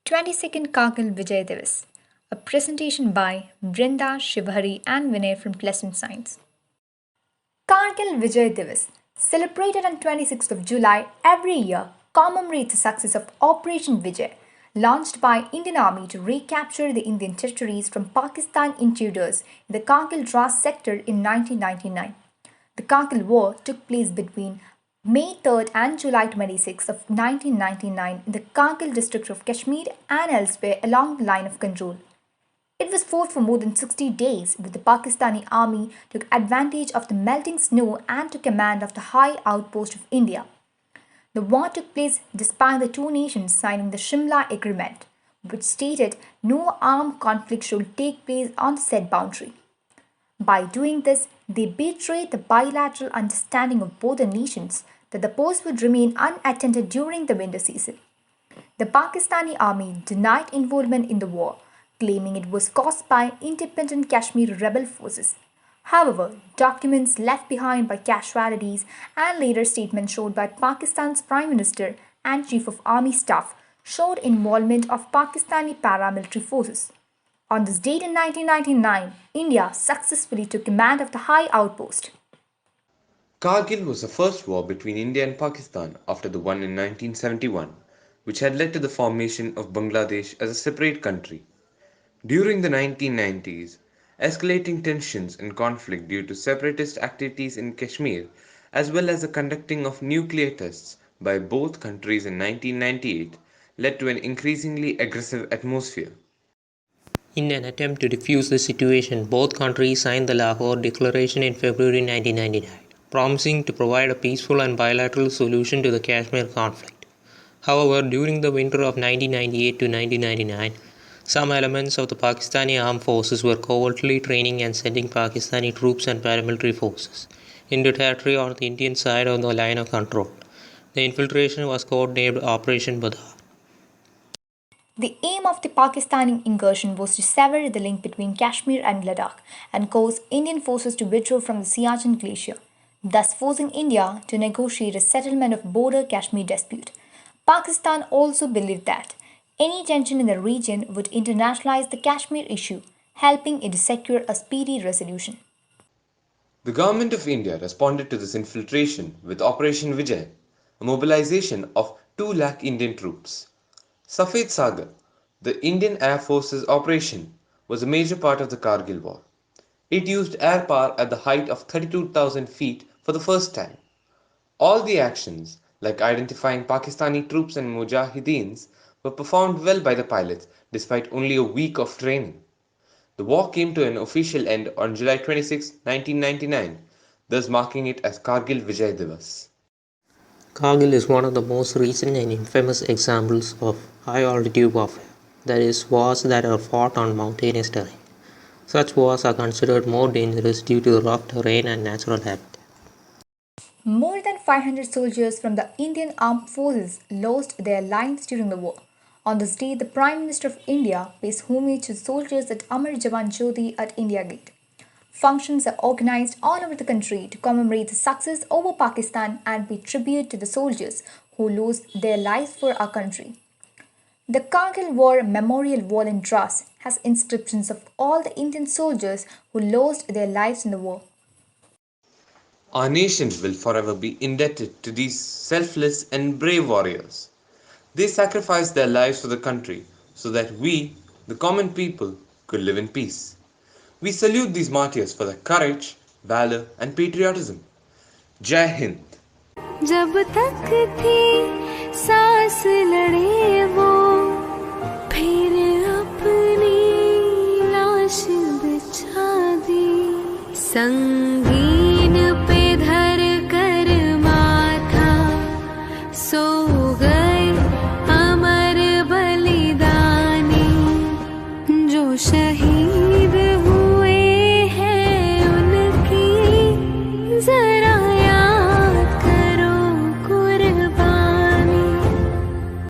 22nd Kargil Vijay Divas. A presentation by Brinda, Shivhari and Vinay from Pleasant Science. Kargil Vijay Divas, celebrated on 26th of July every year, commemorates the success of Operation Vijay, launched by Indian Army to recapture the Indian territories from Pakistan intruders in the Kargil Dras sector in 1999. The Kargil War took place between May 3rd and July 26th of 1999 in the Kargil district of Kashmir and elsewhere along the line of control. It was fought for more than 60 days, with the Pakistani army took advantage of the melting snow and took command of the high outpost of India. The war took place despite the two nations signing the Shimla Agreement, which stated no armed conflict should take place on the said boundary. By doing this, they betrayed the bilateral understanding of both the nations that the post would remain unattended during the winter season. The Pakistani army denied involvement in the war, claiming it was caused by independent Kashmir rebel forces. However, documents left behind by casualties and later statements showed by Pakistan's Prime Minister and Chief of Army Staff showed involvement of Pakistani paramilitary forces. On this date in 1999, India successfully took command of the high outpost. Kargil was the first war between India and Pakistan after the one in 1971, which had led to the formation of Bangladesh as a separate country. During the 1990s, escalating tensions and conflict due to separatist activities in Kashmir, as well as the conducting of nuclear tests by both countries in 1998, led to an increasingly aggressive atmosphere. In an attempt to defuse the situation, both countries signed the Lahore Declaration in February 1999, promising to provide a peaceful and bilateral solution to the Kashmir conflict. However, during the winter of 1998 to 1999, some elements of the Pakistani armed forces were covertly training and sending Pakistani troops and paramilitary forces into territory on the Indian side of the line of control. The infiltration was codenamed Operation Badar. The aim of the Pakistani incursion was to sever the link between Kashmir and Ladakh and cause Indian forces to withdraw from the Siachen Glacier, thus forcing India to negotiate a settlement of border Kashmir dispute. Pakistan also believed that any tension in the region would internationalize the Kashmir issue, helping it to secure a speedy resolution. The government of India responded to this infiltration with Operation Vijay, a mobilization of 2 lakh Indian troops. Safed Sagar, the Indian Air Force's operation, was a major part of the Kargil War. It used air power at the height of 32,000 feet for the first time. All the actions, like identifying Pakistani troops and mujahideens, were performed well by the pilots despite only a week of training. The war came to an official end on July 26, 1999, thus marking it as Kargil Vijay Divas. Kargil is one of the most recent and infamous examples of high-altitude warfare, that is, wars that are fought on mountainous terrain. Such wars are considered more dangerous due to the rough terrain and natural habitat. More than 500 soldiers from the Indian Armed Forces lost their lives during the war. On this day, the Prime Minister of India pays homage to soldiers at Amar Jawan Jyoti at India Gate. Functions are organized all over the country to commemorate the success over Pakistan and pay tribute to the soldiers who lost their lives for our country. The Kargil War Memorial Wall in Dras has inscriptions of all the Indian soldiers who lost their lives in the war. Our nation will forever be indebted to these selfless and brave warriors. They sacrificed their lives for the country so that we, the common people, could live in peace. We salute these martyrs for their courage, valor and patriotism. Jai Hind. जब तक थी सांस लड़े वो फिर अपनी लाश बिछा दी संगीन पे धर कर माथा सो गए अमर बलिदानी जो शहीद